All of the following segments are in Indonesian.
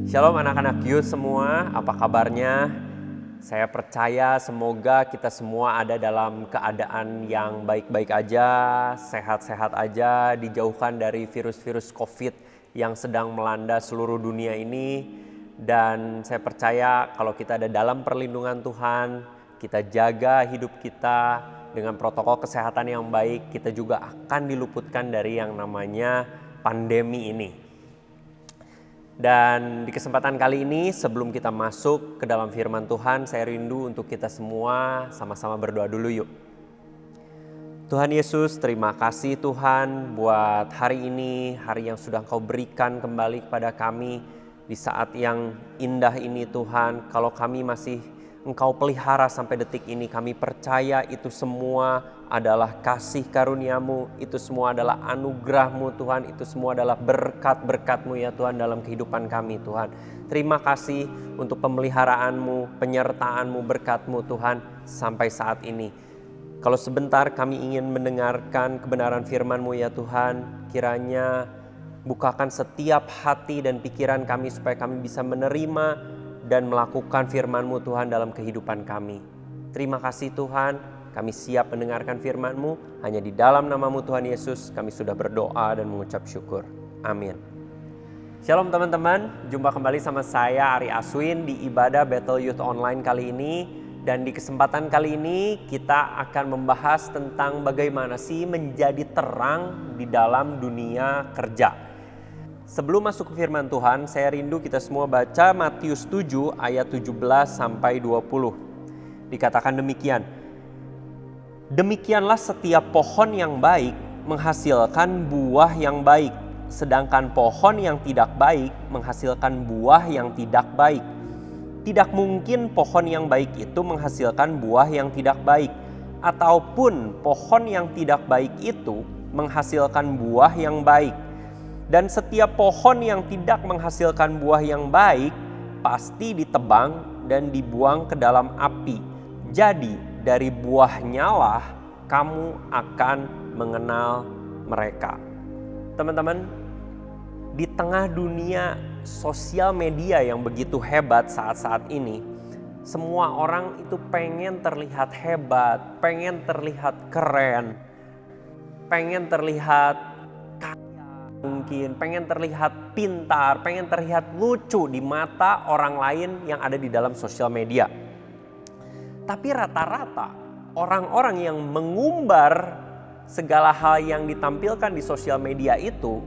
Shalom anak-anak youth semua, apa kabarnya? Saya percaya semoga kita semua ada dalam keadaan yang baik-baik aja, sehat-sehat aja, dijauhkan dari virus-virus COVID yang sedang melanda seluruh dunia ini. Dan saya percaya kalau kita ada dalam perlindungan Tuhan, kita jaga hidup kita dengan protokol kesehatan yang baik, kita juga akan diluputkan dari yang namanya pandemi ini. Dan di kesempatan kali ini sebelum kita masuk ke dalam firman Tuhan, saya rindu untuk kita semua sama-sama berdoa dulu yuk. Tuhan Yesus, terima kasih Tuhan buat hari ini, hari yang sudah Engkau berikan kembali kepada kami di saat yang indah ini Tuhan. Kalau kami masih Engkau pelihara sampai detik ini, kami percaya itu semua adalah kasih karunia-Mu, itu semua adalah anugerah-Mu Tuhan, itu semua adalah berkat-berkat-Mu ya Tuhan dalam kehidupan kami Tuhan. Terima kasih untuk pemeliharaan-Mu, penyertaan-Mu, berkat-Mu Tuhan sampai saat ini. Kalau sebentar kami ingin mendengarkan kebenaran firman-Mu ya Tuhan, kiranya bukakan setiap hati dan pikiran kami supaya kami bisa menerima dan melakukan firman-Mu Tuhan dalam kehidupan kami. Terima kasih Tuhan, kami siap mendengarkan firman-Mu. Hanya di dalam nama-Mu Tuhan Yesus kami sudah berdoa dan mengucap syukur. Amin. Shalom teman-teman, jumpa kembali sama saya Ari Aswin di ibadah Battle Youth Online kali ini. Dan di kesempatan kali ini kita akan membahas tentang bagaimana sih menjadi terang di dalam dunia kerja. Sebelum masuk ke firman Tuhan, saya rindu kita semua baca Matius 7 ayat 17 sampai 20. Dikatakan demikian. Demikianlah setiap pohon yang baik menghasilkan buah yang baik, sedangkan pohon yang tidak baik menghasilkan buah yang tidak baik. Tidak mungkin pohon yang baik itu menghasilkan buah yang tidak baik, ataupun pohon yang tidak baik itu menghasilkan buah yang baik. Dan setiap pohon yang tidak menghasilkan buah yang baik pasti ditebang dan dibuang ke dalam api. Jadi dari buahnya lah kamu akan mengenal mereka. Teman-teman, di tengah dunia sosial media yang begitu hebat saat-saat ini, semua orang itu pengen terlihat hebat, pengen terlihat keren, pengen terlihat mungkin pengen terlihat pintar, pengen terlihat lucu di mata orang lain yang ada di dalam sosial media. Tapi rata-rata orang-orang yang mengumbar segala hal yang ditampilkan di sosial media itu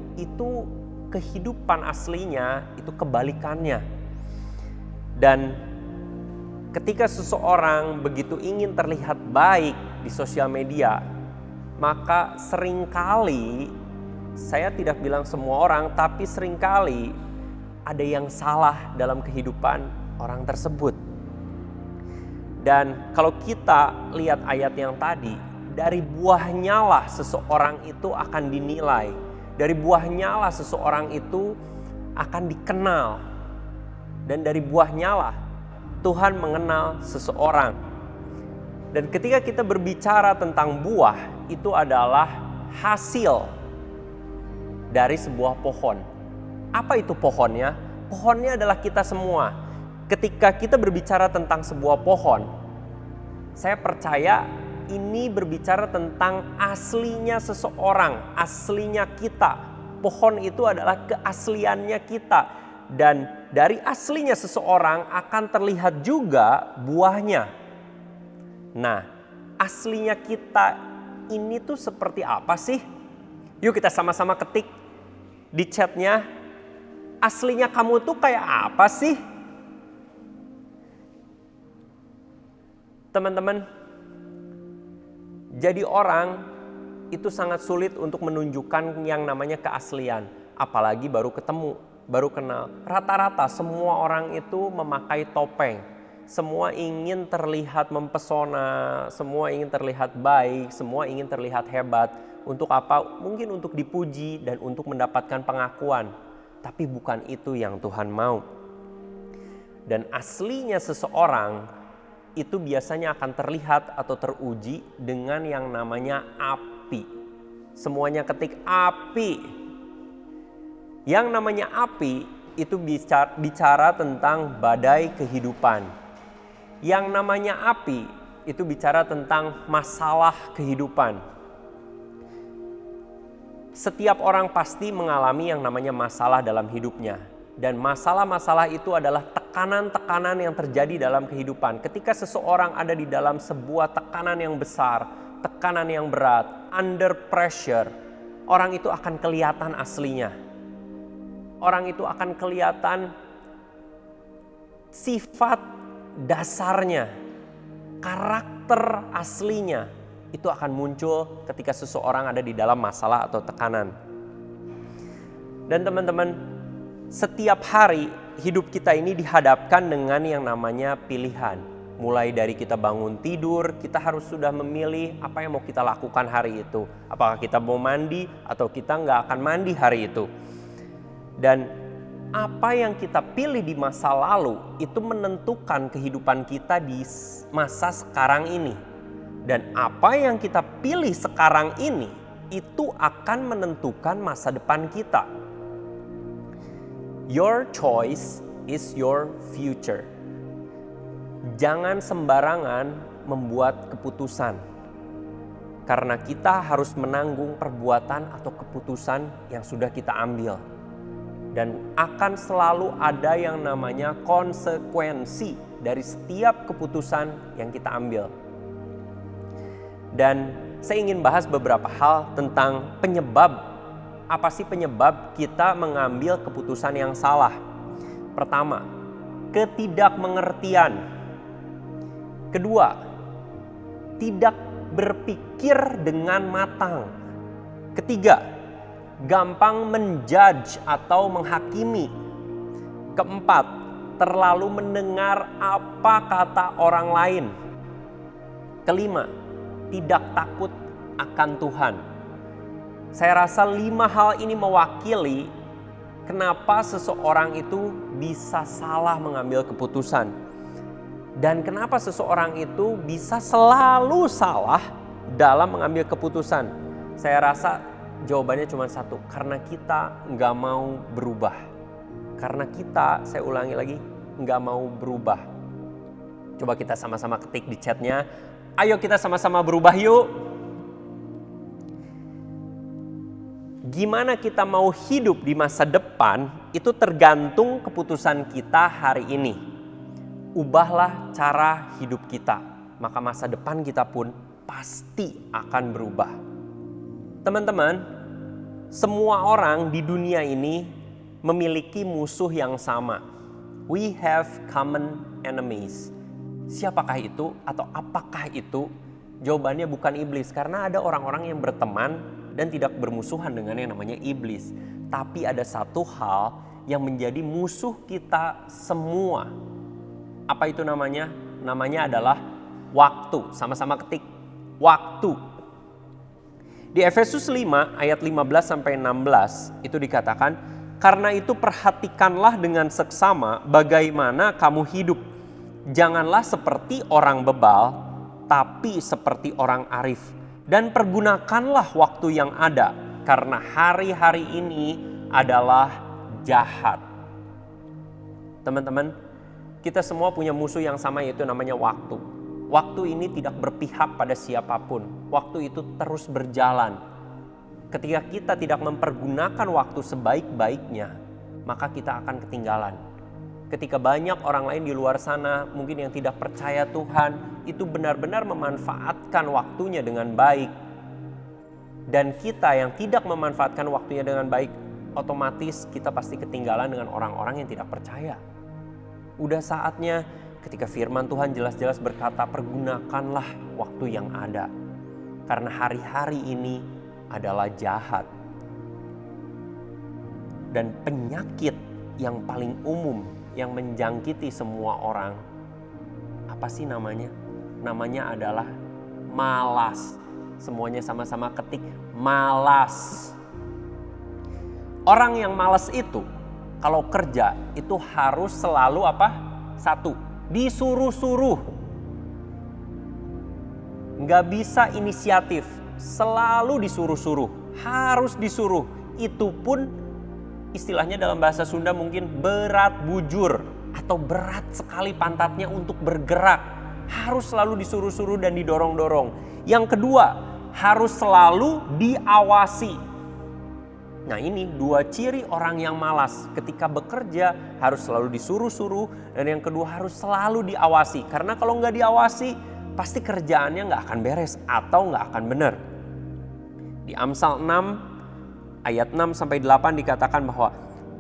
kehidupan aslinya itu kebalikannya. Dan ketika seseorang begitu ingin terlihat baik di sosial media, maka seringkali, saya tidak bilang semua orang, tapi seringkali ada yang salah dalam kehidupan orang tersebut. Dan kalau kita lihat ayat yang tadi, dari buahnya lah seseorang itu akan dinilai. Dari buahnya lah seseorang itu akan dikenal. Dan dari buahnya lah Tuhan mengenal seseorang. Dan ketika kita berbicara tentang buah, itu adalah hasil dari sebuah pohon. Apa itu pohonnya? Pohonnya adalah kita semua. Ketika kita berbicara tentang sebuah pohon, saya percaya ini berbicara tentang aslinya seseorang, aslinya kita. Pohon itu adalah keasliannya kita. Dan dari aslinya seseorang akan terlihat juga buahnya. Nah, aslinya kita ini tuh seperti apa sih? Yuk kita sama-sama ketik di chatnya, aslinya kamu tuh kayak apa sih? Teman-teman, jadi orang itu sangat sulit untuk menunjukkan yang namanya keaslian. Apalagi baru ketemu, baru kenal. Rata-rata semua orang itu memakai topeng. Semua ingin terlihat mempesona, semua ingin terlihat baik, semua ingin terlihat hebat. Untuk apa? Mungkin untuk dipuji dan untuk mendapatkan pengakuan. Tapi bukan itu yang Tuhan mau. Dan aslinya seseorang itu biasanya akan terlihat atau teruji dengan yang namanya api. Semuanya ketik api. Yang namanya api itu bicara tentang badai kehidupan. Yang namanya api itu bicara tentang masalah kehidupan. Setiap orang pasti mengalami yang namanya masalah dalam hidupnya. Dan masalah-masalah itu adalah tekanan-tekanan yang terjadi dalam kehidupan. Ketika seseorang ada di dalam sebuah tekanan yang besar, tekanan yang berat, under pressure, orang itu akan kelihatan aslinya. Orang itu akan kelihatan sifat dasarnya, karakter aslinya. Itu akan muncul ketika seseorang ada di dalam masalah atau tekanan. Dan teman-teman, setiap hari hidup kita ini dihadapkan dengan yang namanya pilihan. Mulai dari kita bangun tidur, kita harus sudah memilih apa yang mau kita lakukan hari itu. Apakah kita mau mandi atau kita nggak akan mandi hari itu. Dan apa yang kita pilih di masa lalu itu menentukan kehidupan kita di masa sekarang ini. Dan apa yang kita pilih sekarang ini itu akan menentukan masa depan kita. Your choice is your future. Jangan sembarangan membuat keputusan. Karena kita harus menanggung perbuatan atau keputusan yang sudah kita ambil. Dan akan selalu ada yang namanya konsekuensi dari setiap keputusan yang kita ambil. Dan saya ingin bahas beberapa hal tentang penyebab. Apa sih penyebab kita mengambil keputusan yang salah? Pertama, ketidakmengertian. Kedua, tidak berpikir dengan matang. Ketiga, gampang menjudge atau menghakimi. Keempat, terlalu mendengar apa kata orang lain. Kelima, tidak takut akan Tuhan. Saya rasa 5 hal ini mewakili kenapa seseorang itu bisa salah mengambil keputusan. Dan kenapa seseorang itu bisa selalu salah dalam mengambil keputusan. Saya rasa jawabannya cuma satu, karena kita nggak mau berubah. Karena kita, saya ulangi lagi, nggak mau berubah. Coba kita sama-sama ketik di chatnya. Ayo kita sama-sama berubah yuk. Gimana kita mau hidup di masa depan itu tergantung keputusan kita hari ini. Ubahlah cara hidup kita, maka masa depan kita pun pasti akan berubah. Teman-teman, semua orang di dunia ini memiliki musuh yang sama. We have common enemies. Siapakah itu atau apakah itu? Jawabannya bukan iblis, karena ada orang-orang yang berteman dan tidak bermusuhan dengan yang namanya iblis. Tapi ada satu hal yang menjadi musuh kita semua. Apa itu namanya? Namanya adalah waktu. Sama-sama ketik, waktu. Di Efesus 5 ayat 15-16 itu dikatakan, karena itu perhatikanlah dengan seksama bagaimana kamu hidup. Janganlah seperti orang bebal, tapi seperti orang arif. Dan pergunakanlah waktu yang ada, karena hari-hari ini adalah jahat. Teman-teman, kita semua punya musuh yang sama, yaitu namanya waktu. Waktu ini tidak berpihak pada siapapun. Waktu itu terus berjalan. Ketika kita tidak mempergunakan waktu sebaik-baiknya, maka kita akan ketinggalan. Ketika banyak orang lain di luar sana mungkin yang tidak percaya Tuhan, itu benar-benar memanfaatkan waktunya dengan baik. Dan kita yang tidak memanfaatkan waktunya dengan baik, otomatis kita pasti ketinggalan dengan orang-orang yang tidak percaya. Udah saatnya ketika firman Tuhan jelas-jelas berkata, pergunakanlah waktu yang ada. Karena hari-hari ini adalah jahat. Dan penyakit yang paling umum yang menjangkiti semua orang, apa sih namanya? Namanya adalah malas. Semuanya sama-sama ketik, malas. Orang yang malas itu kalau kerja itu harus selalu apa? Satu, disuruh-suruh. Nggak bisa inisiatif, selalu disuruh-suruh, harus disuruh. Itu pun istilahnya dalam bahasa Sunda mungkin berat bujur atau berat sekali pantatnya untuk bergerak. Harus selalu disuruh-suruh dan didorong-dorong. Yang kedua, harus selalu diawasi. Nah ini dua ciri orang yang malas. Ketika bekerja harus selalu disuruh-suruh, dan yang kedua harus selalu diawasi. Karena kalau nggak diawasi pasti kerjaannya nggak akan beres atau nggak akan benar. Di Amsal 6 ayat 6-8 dikatakan bahwa,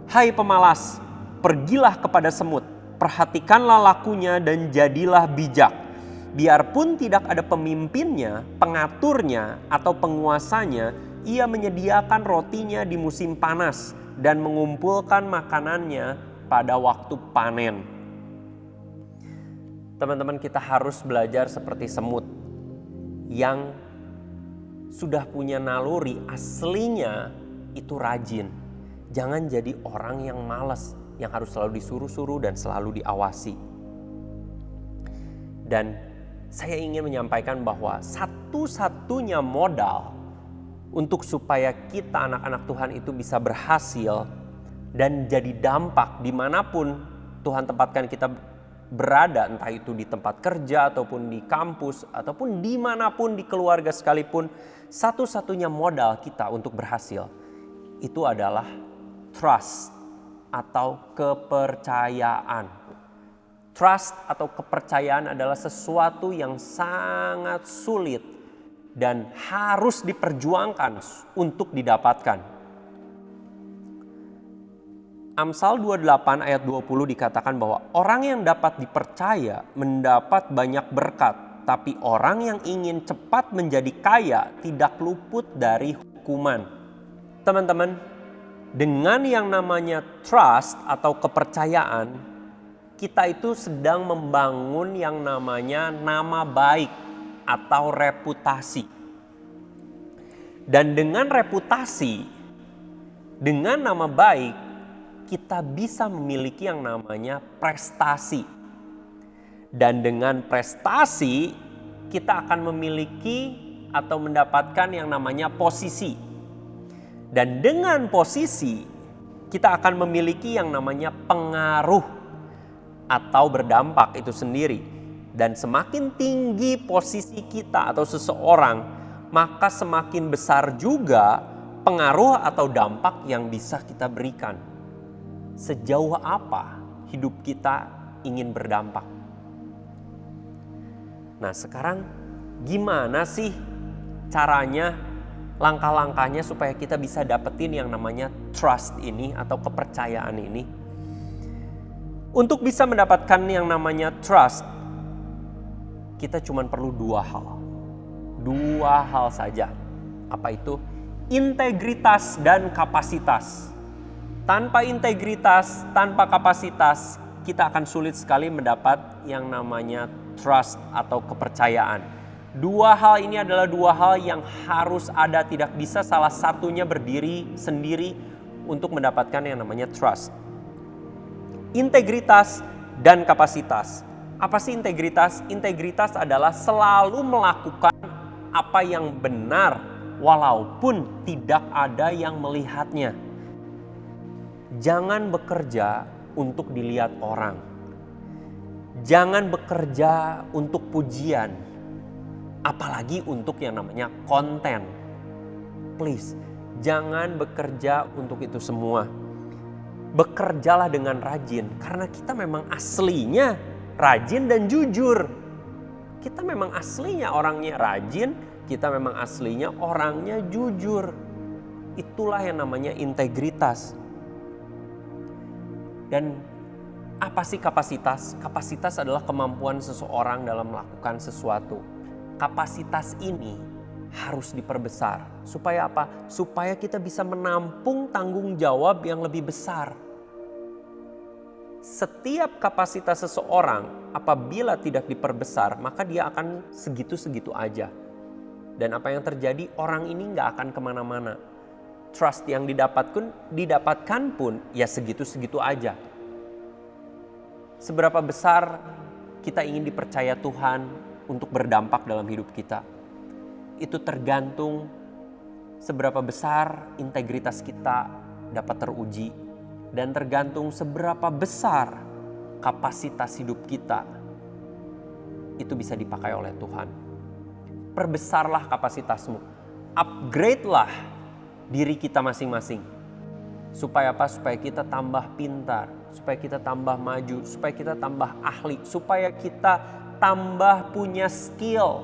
"Hai pemalas, pergilah kepada semut, perhatikanlah lakunya dan jadilah bijak. Biarpun tidak ada pemimpinnya, pengaturnya, atau penguasanya, ia menyediakan rotinya di musim panas dan mengumpulkan makanannya pada waktu panen." Teman-teman, kita harus belajar seperti semut yang sudah punya naluri aslinya itu rajin. Jangan jadi orang yang malas, yang harus selalu disuruh-suruh dan selalu diawasi. Dan saya ingin menyampaikan bahwa satu-satunya modal untuk supaya kita anak-anak Tuhan itu bisa berhasil dan jadi dampak dimanapun Tuhan tempatkan kita berada, entah itu di tempat kerja ataupun di kampus ataupun dimanapun di keluarga sekalipun, satu-satunya modal kita untuk berhasil itu adalah trust atau kepercayaan. Trust atau kepercayaan adalah sesuatu yang sangat sulit dan harus diperjuangkan untuk didapatkan. Amsal 28 ayat 20 dikatakan bahwa orang yang dapat dipercaya mendapat banyak berkat, tapi orang yang ingin cepat menjadi kaya tidak luput dari hukuman. Teman-teman, dengan yang namanya trust atau kepercayaan, kita itu sedang membangun yang namanya nama baik atau reputasi. Dan dengan reputasi, dengan nama baik, kita bisa memiliki yang namanya prestasi. Dan dengan prestasi, kita akan memiliki atau mendapatkan yang namanya posisi. Dan dengan posisi, kita akan memiliki yang namanya pengaruh atau berdampak itu sendiri. Dan semakin tinggi posisi kita atau seseorang, maka semakin besar juga pengaruh atau dampak yang bisa kita berikan. Sejauh apa hidup kita ingin berdampak? Nah sekarang gimana sih caranya, langkah-langkahnya supaya kita bisa dapetin yang namanya trust ini atau kepercayaan ini? Untuk bisa mendapatkan yang namanya trust, kita cuma perlu dua hal. Dua hal saja. Apa itu? Integritas dan kapasitas. Tanpa integritas, tanpa kapasitas, kita akan sulit sekali mendapat yang namanya trust atau kepercayaan. Dua hal ini adalah dua hal yang harus ada, tidak bisa salah satunya berdiri sendiri untuk mendapatkan yang namanya trust. Integritas dan kapasitas. Apa sih integritas? Integritas adalah selalu melakukan apa yang benar walaupun tidak ada yang melihatnya. Jangan bekerja untuk dilihat orang. Jangan bekerja untuk pujian, apalagi untuk yang namanya konten. Please, jangan bekerja untuk itu semua. Bekerjalah dengan rajin, karena kita memang aslinya rajin dan jujur. Kita memang aslinya orangnya rajin, kita memang aslinya orangnya jujur. Itulah yang namanya integritas. Dan apa sih kapasitas? Kapasitas adalah kemampuan seseorang dalam melakukan sesuatu. Kapasitas ini harus diperbesar. Supaya apa? Supaya kita bisa menampung tanggung jawab yang lebih besar. Setiap kapasitas seseorang apabila tidak diperbesar, maka dia akan segitu-segitu aja. Dan apa yang terjadi? Orang ini gak akan kemana-mana. Trust yang didapatkan pun ya segitu-segitu aja. Seberapa besar kita ingin dipercaya Tuhan untuk berdampak dalam hidup kita? Itu tergantung seberapa besar integritas kita dapat teruji dan tergantung seberapa besar kapasitas hidup kita itu bisa dipakai oleh Tuhan. Perbesarlah kapasitasmu, upgrade-lah diri kita masing-masing. Supaya apa? Supaya kita tambah pintar, supaya kita tambah maju, supaya kita tambah ahli, supaya kita tambah punya skill,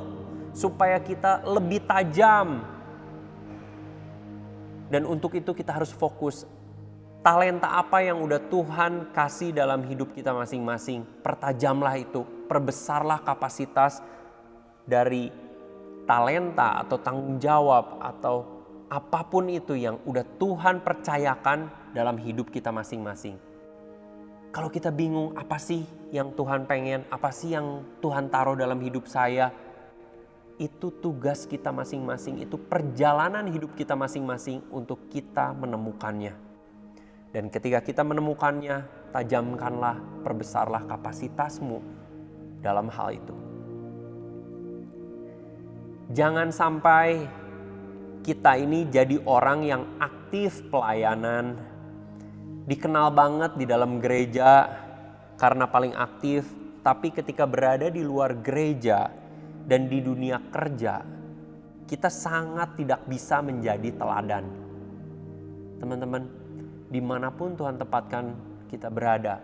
supaya kita lebih tajam. Dan untuk itu kita harus fokus. Talenta apa yang udah Tuhan kasih dalam hidup kita masing-masing, pertajamlah itu, perbesarlah kapasitas dari talenta atau tanggung jawab atau apapun itu yang udah Tuhan percayakan dalam hidup kita masing-masing. Kalau kita bingung apa sih yang Tuhan pengen, apa sih yang Tuhan taruh dalam hidup saya, itu tugas kita masing-masing, itu perjalanan hidup kita masing-masing untuk kita menemukannya. Dan ketika kita menemukannya, tajamkanlah, perbesarlah kapasitasmu dalam hal itu. Jangan sampai kita ini jadi orang yang aktif pelayanan, dikenal banget di dalam gereja karena paling aktif, tapi ketika berada di luar gereja dan di dunia kerja, kita sangat tidak bisa menjadi teladan. Teman-teman, dimanapun Tuhan tempatkan kita berada,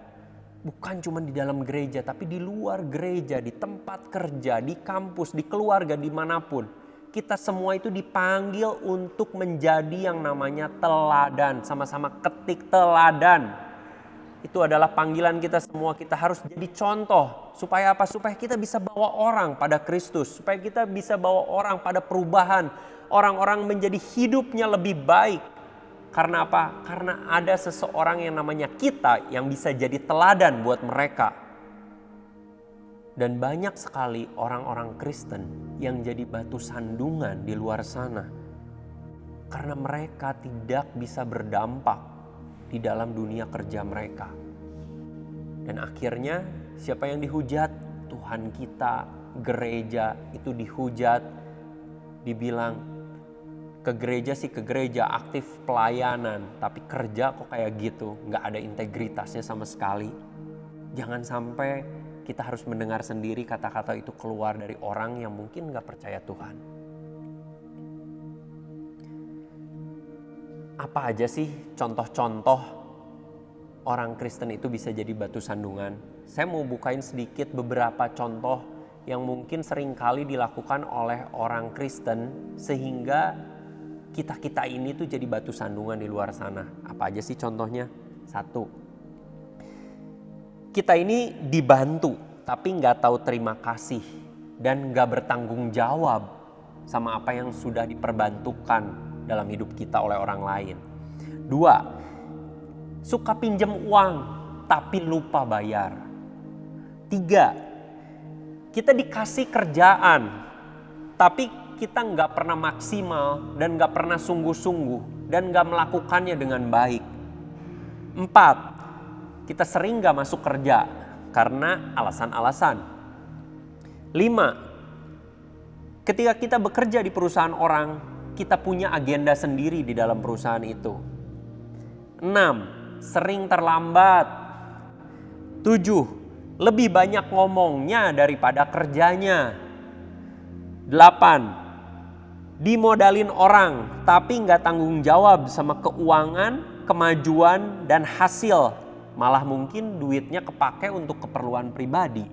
bukan cuma di dalam gereja, tapi di luar gereja, di tempat kerja, di kampus, di keluarga, dimanapun. Kita semua itu dipanggil untuk menjadi yang namanya teladan. Sama-sama ketik teladan. Itu adalah panggilan kita semua. Kita harus jadi contoh. Supaya apa? Supaya kita bisa bawa orang pada Kristus. Supaya kita bisa bawa orang pada perubahan. Orang-orang menjadi hidupnya lebih baik. Karena apa? Karena ada seseorang yang namanya kita yang bisa jadi teladan buat mereka. Dan banyak sekali orang-orang Kristen yang jadi batu sandungan di luar sana. Karena mereka tidak bisa berdampak di dalam dunia kerja mereka. Dan akhirnya siapa yang dihujat? Tuhan kita, gereja itu dihujat. Dibilang ke gereja sih ke gereja, aktif pelayanan. Tapi kerja kok kayak gitu, gak ada integritasnya sama sekali. Jangan sampai kita harus mendengar sendiri kata-kata itu keluar dari orang yang mungkin gak percaya Tuhan. Apa aja sih contoh-contoh orang Kristen itu bisa jadi batu sandungan? Saya mau bukain sedikit beberapa contoh yang mungkin seringkali dilakukan oleh orang Kristen sehingga kita-kita ini tuh jadi batu sandungan di luar sana. Apa aja sih contohnya? 1. Kita ini dibantu tapi gak tahu terima kasih dan gak bertanggung jawab sama apa yang sudah diperbantukan dalam hidup kita oleh orang lain. 2. Suka pinjam uang tapi lupa bayar. 3. Kita dikasih kerjaan tapi kita gak pernah maksimal dan gak pernah sungguh-sungguh dan gak melakukannya dengan baik. 4. Kita sering gak masuk kerja karena alasan-alasan. 5. Ketika kita bekerja di perusahaan orang, kita punya agenda sendiri di dalam perusahaan itu. 6. Sering terlambat. 7. Lebih banyak ngomongnya daripada kerjanya. 8. Dimodalin orang tapi gak tanggung jawab sama keuangan, kemajuan, dan hasil. Malah mungkin duitnya kepake untuk keperluan pribadi.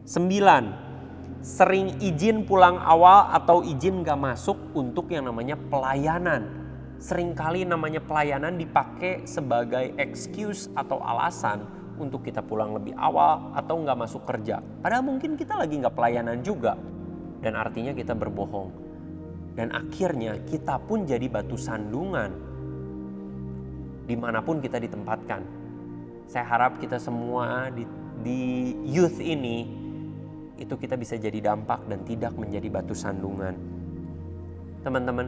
9. Sering izin pulang awal atau izin gak masuk untuk yang namanya pelayanan. Seringkali namanya pelayanan dipakai sebagai excuse atau alasan untuk kita pulang lebih awal atau gak masuk kerja. Padahal mungkin kita lagi gak pelayanan juga. Dan artinya kita berbohong. Dan akhirnya kita pun jadi batu sandungan dimanapun kita ditempatkan. Saya harap kita semua di youth ini itu kita bisa jadi dampak dan tidak menjadi batu sandungan. Teman-teman,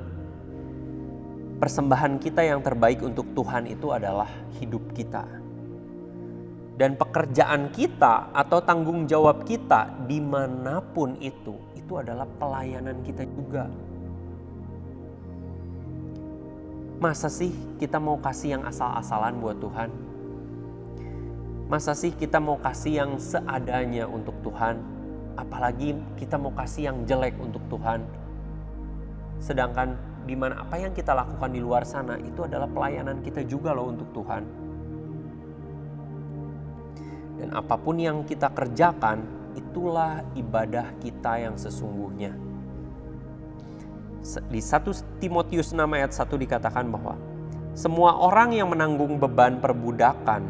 persembahan kita yang terbaik untuk Tuhan itu adalah hidup kita. Dan pekerjaan kita atau tanggung jawab kita dimanapun itu adalah pelayanan kita juga. Masa sih kita mau kasih yang asal-asalan buat Tuhan? Masa sih kita mau kasih yang seadanya untuk Tuhan? Apalagi kita mau kasih yang jelek untuk Tuhan? Sedangkan di mana apa yang kita lakukan di luar sana itu adalah pelayanan kita juga loh untuk Tuhan. Dan apapun yang kita kerjakan, itulah ibadah kita yang sesungguhnya. Di 1 Timotius 6 ayat 1 dikatakan bahwa semua orang yang menanggung beban perbudakan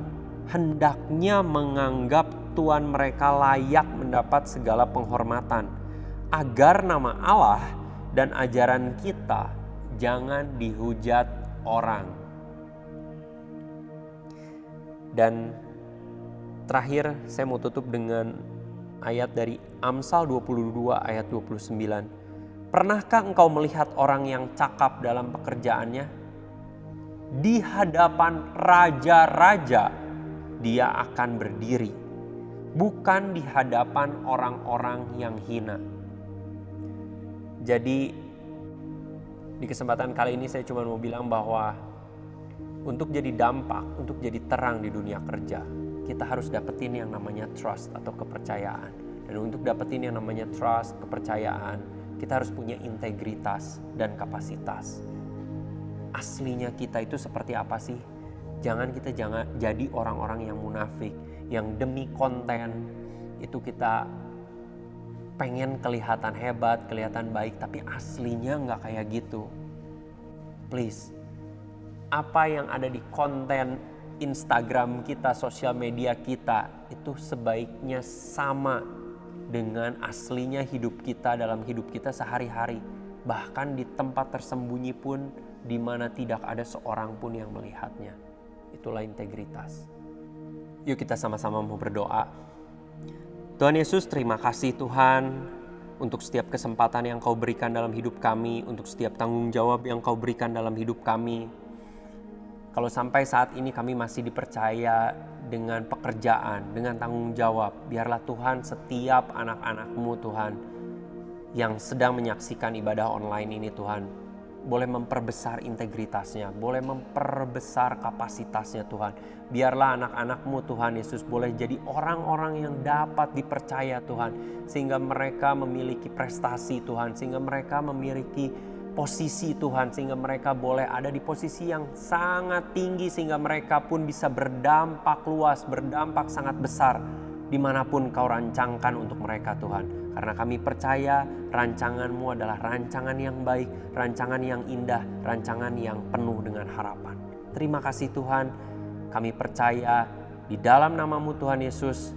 hendaknya menganggap tuan mereka layak mendapat segala penghormatan, agar nama Allah dan ajaran kita jangan dihujat orang. Dan terakhir saya mau tutup dengan ayat dari Amsal 22 ayat 29. Pernahkah engkau melihat orang yang cakap dalam pekerjaannya? Di hadapan raja-raja dia akan berdiri, bukan di hadapan orang-orang yang hina. Jadi di kesempatan kali ini saya cuma mau bilang bahwa untuk jadi dampak, untuk jadi terang di dunia kerja, kita harus dapetin yang namanya trust atau kepercayaan. Dan untuk dapetin yang namanya trust, kepercayaan, kita harus punya integritas dan kapasitas. Aslinya kita itu seperti apa sih? Jangan jadi orang-orang yang munafik, yang demi konten itu kita pengen kelihatan hebat, kelihatan baik, tapi aslinya nggak kayak gitu. Please, apa yang ada di konten Instagram kita, sosial media kita, itu sebaiknya sama dengan aslinya hidup kita dalam hidup kita sehari-hari. Bahkan di tempat tersembunyi pun di mana tidak ada seorang pun yang melihatnya. Itulah integritas. Yuk kita sama-sama mau berdoa. Tuhan Yesus, terima kasih Tuhan untuk setiap kesempatan yang Kau berikan dalam hidup kami, untuk setiap tanggung jawab yang Kau berikan dalam hidup kami. Kalau sampai saat ini kami masih dipercaya dengan pekerjaan, dengan tanggung jawab, biarlah Tuhan setiap anak-anak-Mu Tuhan yang sedang menyaksikan ibadah online ini Tuhan, boleh memperbesar integritasnya, boleh memperbesar kapasitasnya Tuhan. Biarlah anak-anak-Mu Tuhan Yesus boleh jadi orang-orang yang dapat dipercaya Tuhan, sehingga mereka memiliki prestasi Tuhan, sehingga mereka memiliki posisi Tuhan, sehingga mereka boleh ada di posisi yang sangat tinggi, sehingga mereka pun bisa berdampak luas, berdampak sangat besar dimanapun Kau rancangkan untuk mereka Tuhan. Karena kami percaya rancangan-Mu adalah rancangan yang baik, rancangan yang indah, rancangan yang penuh dengan harapan. Terima kasih Tuhan, kami percaya di dalam nama-Mu Tuhan Yesus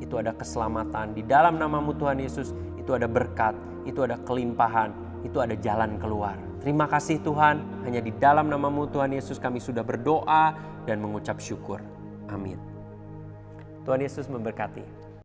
itu ada keselamatan, di dalam nama-Mu Tuhan Yesus itu ada berkat, itu ada kelimpahan, itu ada jalan keluar. Terima kasih Tuhan, hanya di dalam nama-Mu Tuhan Yesus kami sudah berdoa dan mengucap syukur. Amin. Tuhan Yesus memberkati.